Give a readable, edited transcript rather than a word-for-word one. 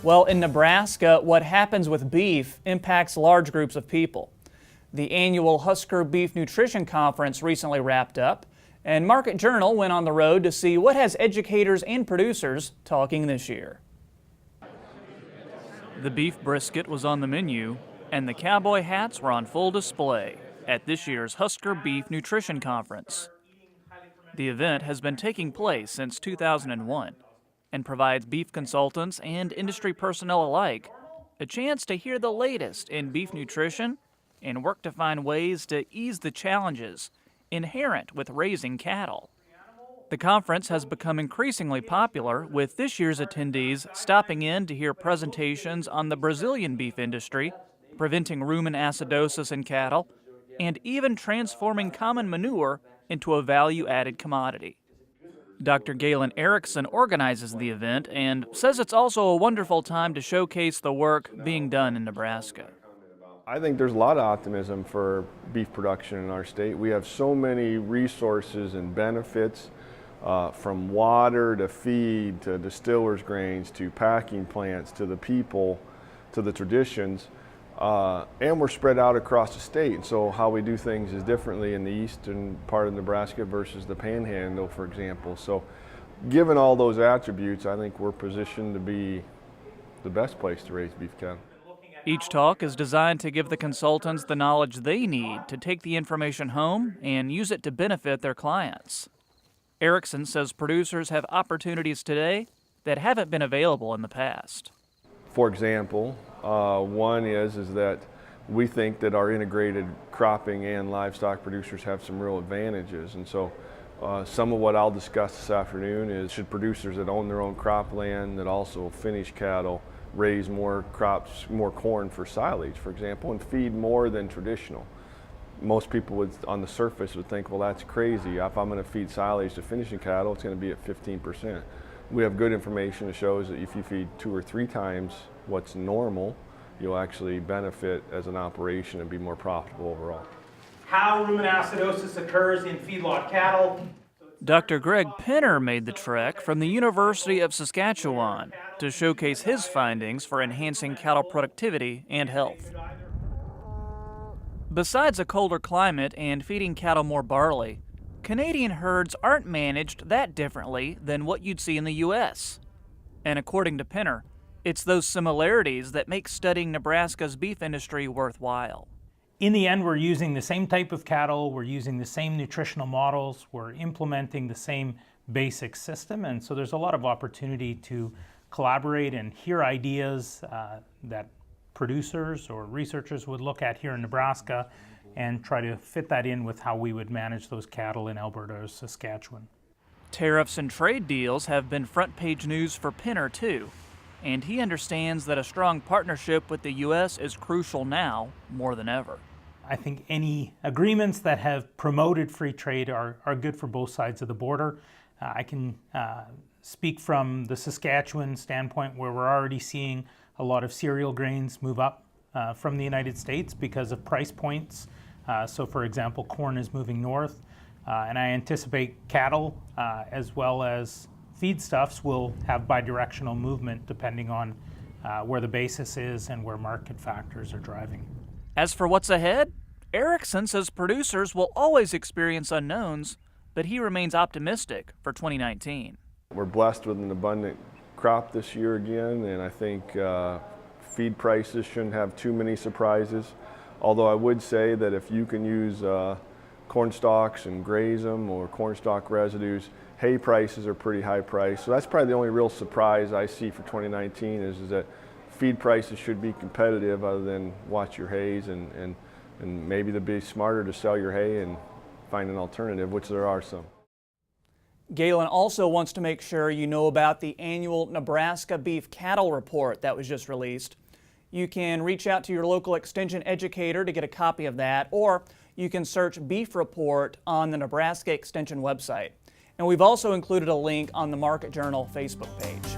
Well, in Nebraska, what happens with beef impacts large groups of people. The annual Husker Beef Nutrition Conference recently wrapped up, and Market Journal went on the road to see what has educators and producers talking this year. The beef brisket was on the menu, and the cowboy hats were on full display at this year's Husker Beef Nutrition Conference. The event has been taking place since 2001 and provides beef consultants and industry personnel alike a chance to hear the latest in beef nutrition and work to find ways to ease the challenges inherent with raising cattle. The conference has become increasingly popular, with this year's attendees stopping in to hear presentations on the Brazilian beef industry, preventing rumen acidosis in cattle, and even transforming common manure into a value-added commodity. Dr. Galen Erickson organizes the event and says it's also a wonderful time to showcase the work being done in Nebraska. I think there's a lot of optimism for beef production in our state. We have so many resources and benefits, from water to feed to distillers' grains to packing plants to the people to the traditions. And we're spread out across the state, so how we do things is differently in the eastern part of Nebraska versus the Panhandle, for example. So given all those attributes, I think we're positioned to be the best place to raise beef cattle. Each talk is designed to give the consultants the knowledge they need to take the information home and use it to benefit their clients. Erickson says producers have opportunities today that haven't been available in the past. For example, one is that we think that our integrated cropping and livestock producers have some real advantages. And so some of what I'll discuss this afternoon is should producers that own their own cropland that also finish cattle raise more crops, more corn for silage, for example, and feed more than traditional. Most people would, on the surface, would think, well, that's crazy. If I'm going to feed silage to finishing cattle, it's going to be at 15%. We have good information that shows that if you feed 2 or 3 times what's normal, you'll actually benefit as an operation and be more profitable overall. How rumen acidosis occurs in feedlot cattle. Dr. Greg Penner made the trek from the University of Saskatchewan to showcase his findings for enhancing cattle productivity and health. Besides a colder climate and feeding cattle more barley, Canadian herds aren't managed that differently than what you'd see in the U.S. And according to Penner, it's those similarities that make studying Nebraska's beef industry worthwhile. In the end, we're using the same type of cattle, we're using the same nutritional models, we're implementing the same basic system, and so there's a lot of opportunity to collaborate and hear ideas that producers or researchers would look at here in Nebraska and try to fit that in with how we would manage those cattle in Alberta or Saskatchewan. Tariffs and trade deals have been front-page news for Penner, too, and he understands that a strong partnership with the U.S. is crucial now more than ever. I think any agreements that have promoted free trade are good for both sides of the border. I can speak from the Saskatchewan standpoint, where we're already seeing a lot of cereal grains move up from the United States because of price points. So for example, corn is moving north, and I anticipate cattle as well as feedstuffs will have bidirectional movement depending on where the basis is and where market factors are driving. As for what's ahead, Erickson says producers will always experience unknowns, but he remains optimistic for 2019. We're blessed with an abundant crop this year again, and I think feed prices shouldn't have too many surprises. Although I would say that if you can use corn stalks and graze them, or corn stalk residues, hay prices are pretty high priced. So that's probably the only real surprise I see for 2019 is that feed prices should be competitive, other than watch your hays and maybe they'd be smarter to sell your hay and find an alternative, which there are some. Galen also wants to make sure you know about the annual Nebraska Beef Cattle Report that was just released. You can reach out to your local extension educator to get a copy of that, or you can search Beef Report on the Nebraska Extension website. And we've also included a link on the Market Journal Facebook page.